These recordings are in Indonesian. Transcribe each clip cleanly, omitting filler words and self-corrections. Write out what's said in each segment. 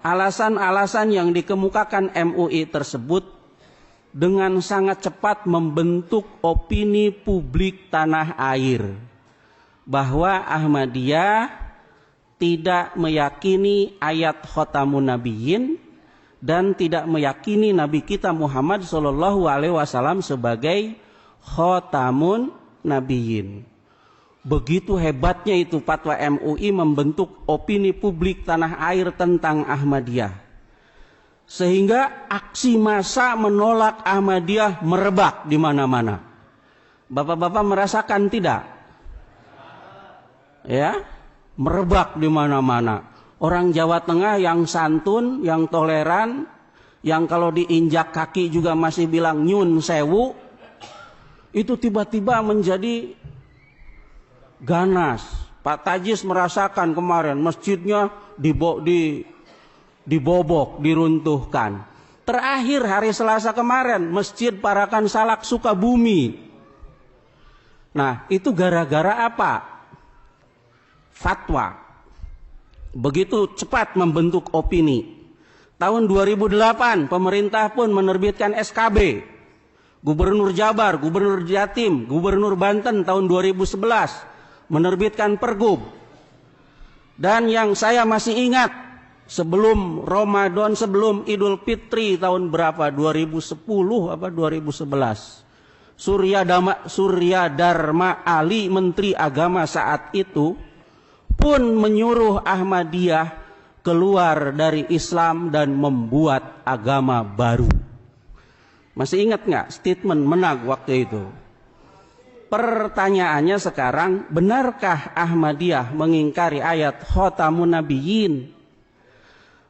Alasan-alasan yang dikemukakan MUI tersebut dengan sangat cepat membentuk opini publik tanah air bahwa Ahmadiyah tidak meyakini ayat Khotamun Nabiyyin dan tidak meyakini Nabi kita Muhammad SAW sebagai Khotamun Nabiyyin. Begitu hebatnya itu fatwa MUI membentuk opini publik tanah air tentang Ahmadiyah. Sehingga aksi massa menolak Ahmadiyah merebak di mana-mana. Bapak-bapak merasakan tidak? Ya, merebak di mana-mana. Orang Jawa Tengah yang santun, yang toleran, yang kalau diinjak kaki juga masih bilang nyun sewu, itu tiba-tiba menjadi ganas. Pak Tajis merasakan kemarin masjidnya dibobok, diruntuhkan. Terakhir hari Selasa kemarin Masjid Parakan Salak Sukabumi. Nah, itu gara-gara apa? Fatwa. Begitu cepat membentuk opini. Tahun 2008 pemerintah pun menerbitkan SKB. Gubernur Jabar, Gubernur Jatim, Gubernur Banten tahun 2011 menerbitkan pergub. Dan yang saya masih ingat, sebelum Ramadan, sebelum Idul Fitri tahun berapa? 2010 apa 2011. Surya Dharma Ali, Menteri Agama saat itu, pun menyuruh Ahmadiyah keluar dari Islam dan membuat agama baru. Masih ingat nggak statement Menag waktu itu? Pertanyaannya sekarang, benarkah Ahmadiyah mengingkari ayat Khotamun Nabiyyin?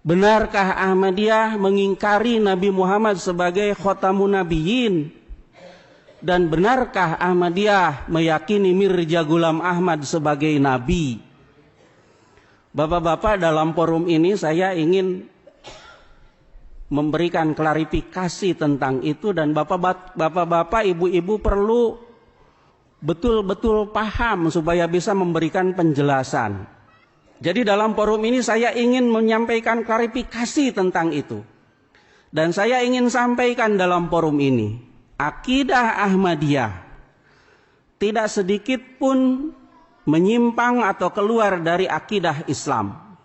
Benarkah Ahmadiyah mengingkari Nabi Muhammad sebagai Khotamun Nabiyyin? Dan benarkah Ahmadiyah meyakini Mirza Ghulam Ahmad sebagai Nabi? Bapak-bapak, dalam forum ini saya ingin memberikan klarifikasi tentang itu, dan bapak-bapak, ibu-ibu perlu betul-betul paham supaya bisa memberikan penjelasan. Jadi dalam forum ini saya ingin menyampaikan klarifikasi tentang itu. Dan saya ingin sampaikan dalam forum ini, akidah Ahmadiyah tidak sedikit pun menyimpang atau keluar dari akidah Islam.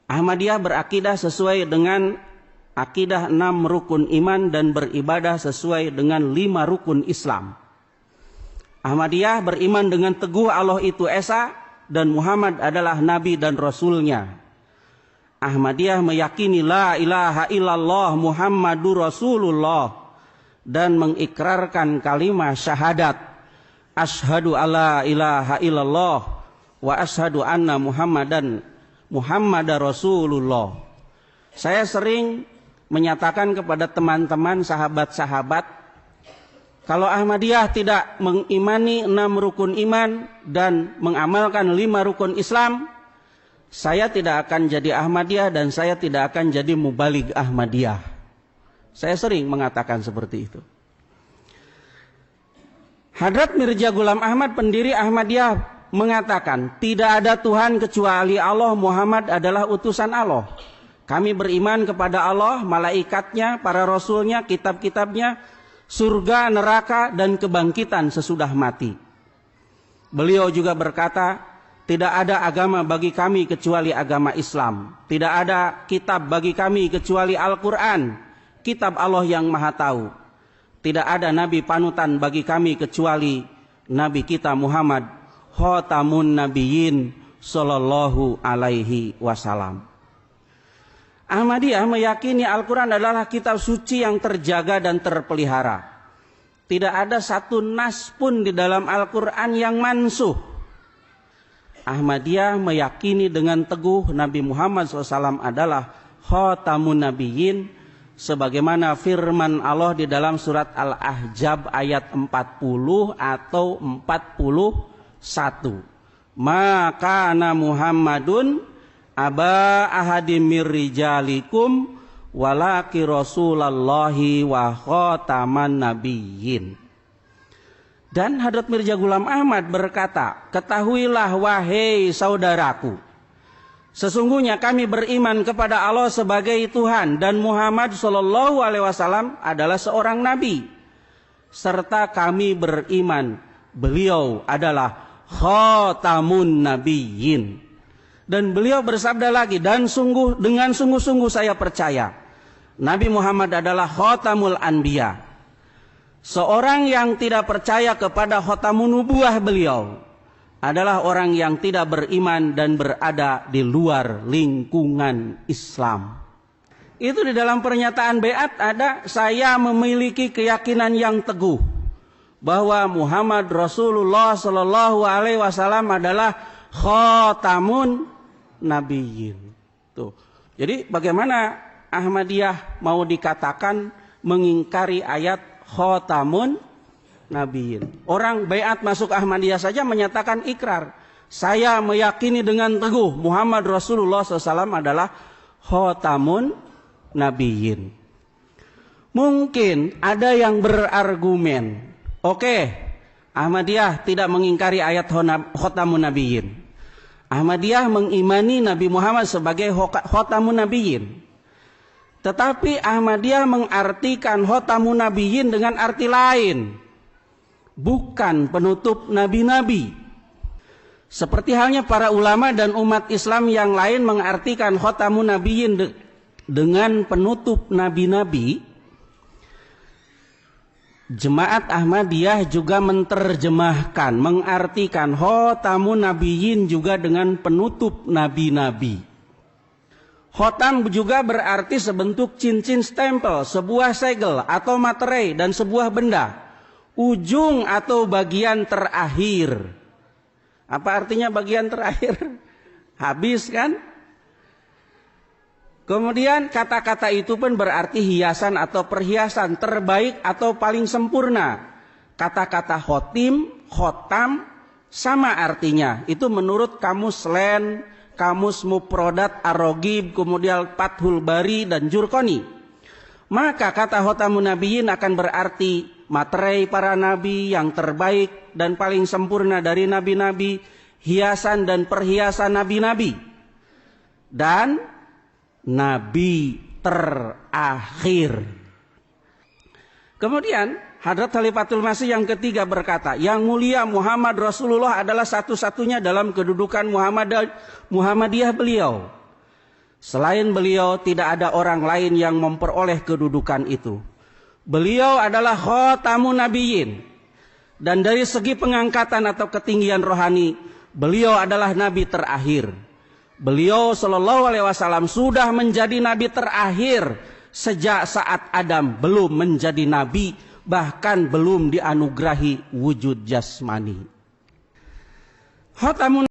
Ahmadiyah berakidah sesuai dengan akidah 6 rukun iman dan beribadah sesuai dengan 5 rukun Islam. Ahmadiyah beriman dengan teguh Allah itu Esa dan Muhammad adalah Nabi dan Rasulnya. Ahmadiyah meyakini la ilaha illallah Muhammadur Rasulullah dan mengikrarkan kalimat syahadat asyhadu alla ilaha illallah wa asyhadu anna Muhammadar Rasulullah. Saya sering menyatakan kepada teman-teman, sahabat-sahabat, kalau Ahmadiyah tidak mengimani 6 rukun iman dan mengamalkan 5 rukun Islam, saya tidak akan jadi Ahmadiyah dan saya tidak akan jadi mubaligh Ahmadiyah. Saya sering mengatakan seperti itu. Hadrat Mirza Ghulam Ahmad, pendiri Ahmadiyah, mengatakan tidak ada Tuhan kecuali Allah, Muhammad adalah utusan Allah. Kami beriman kepada Allah, malaikatnya, para rasulnya, kitab-kitabnya, surga, neraka, dan kebangkitan sesudah mati. Beliau juga berkata, tidak ada agama bagi kami kecuali agama Islam. Tidak ada kitab bagi kami kecuali Al-Quran, kitab Allah yang maha tahu. Tidak ada nabi panutan bagi kami kecuali Nabi kita Muhammad, Khotamun Nabiyyin sallallahu alaihi wasallam. Ahmadiyah meyakini Al-Quran adalah kitab suci yang terjaga dan terpelihara. Tidak ada satu nas pun di dalam Al-Quran yang mansuh. Ahmadiyah meyakini dengan teguh Nabi Muhammad SAW adalah Khotamun Nabiyyin, sebagaimana firman Allah di dalam surat Al-Ahzab ayat 40 atau 41. Maka Muhammadun aba ahadim mir rijalikum walaki rasulallahi wa khotaman nabiyyin. Dan Hadrat Mirza Ghulam Ahmad berkata, ketahuilah wahai saudaraku, Sesungguhnya kami beriman kepada Allah sebagai Tuhan dan Muhammad sallallahu alaihi wasallam adalah seorang nabi. Serta kami beriman beliau adalah khatamun nabiyyin. Dan beliau bersabda lagi, dan dengan sungguh-sungguh saya percaya Nabi Muhammad adalah khatamul anbiya. Seorang yang tidak percaya kepada khatamun nubuwah beliau adalah orang yang tidak beriman dan berada di luar lingkungan Islam. Itu di dalam pernyataan baiat ada, saya memiliki keyakinan yang teguh bahwa Muhammad Rasulullah sallallahu alaihi wasallam adalah khatamun nabiyyin. Tuh. Jadi bagaimana Ahmadiyah mau dikatakan mengingkari ayat khatamun nabiyyin? Orang baiat masuk Ahmadiyah saja menyatakan ikrar. Saya meyakini dengan teguh Muhammad Rasulullah SAW adalah khatamun nabiyyin. Mungkin ada yang berargumen, oke, Ahmadiyah tidak mengingkari ayat khatamun nabiyyin. Ahmadiyah mengimani Nabi Muhammad sebagai khatamun nabiyyin. Tetapi Ahmadiyah mengartikan khatamun nabiyyin dengan arti lain, bukan penutup nabi-nabi. Seperti halnya para ulama dan umat Islam yang lain mengartikan khatamun nabiyyin dengan penutup nabi-nabi, Jemaat Ahmadiyah juga menerjemahkan, mengartikan khatamun nabiyyin juga dengan penutup nabi-nabi. Khotam juga berarti sebentuk cincin stempel, sebuah segel atau materai dan sebuah benda. Ujung atau bagian terakhir. Apa artinya bagian terakhir? Habis kan? Kemudian kata-kata itu pun berarti hiasan atau perhiasan, terbaik atau paling sempurna. Kata-kata khotim, khotam sama artinya. Itu menurut Kamus Len, Kamus Mufrodat Ar-Roghib, kemudian Fathul Bari dan Jurqoni. Maka kata khatamun nabiyyin akan berarti materai para nabi yang terbaik dan paling sempurna dari nabi-nabi, hiasan dan perhiasan nabi-nabi, dan nabi terakhir. Kemudian Hadrat Khalifatul Masih yang ketiga berkata, yang mulia Muhammad Rasulullah adalah satu-satunya dalam kedudukan Muhammadiyah beliau. Selain beliau tidak ada orang lain yang memperoleh kedudukan itu. Beliau adalah khatamun nabiyyin. Dan dari segi pengangkatan atau ketinggian rohani, beliau adalah nabi terakhir. Beliau sallallahu alaihi wasallam sudah menjadi nabi terakhir sejak saat Adam belum menjadi nabi, bahkan belum dianugerahi wujud jasmani. Khatamun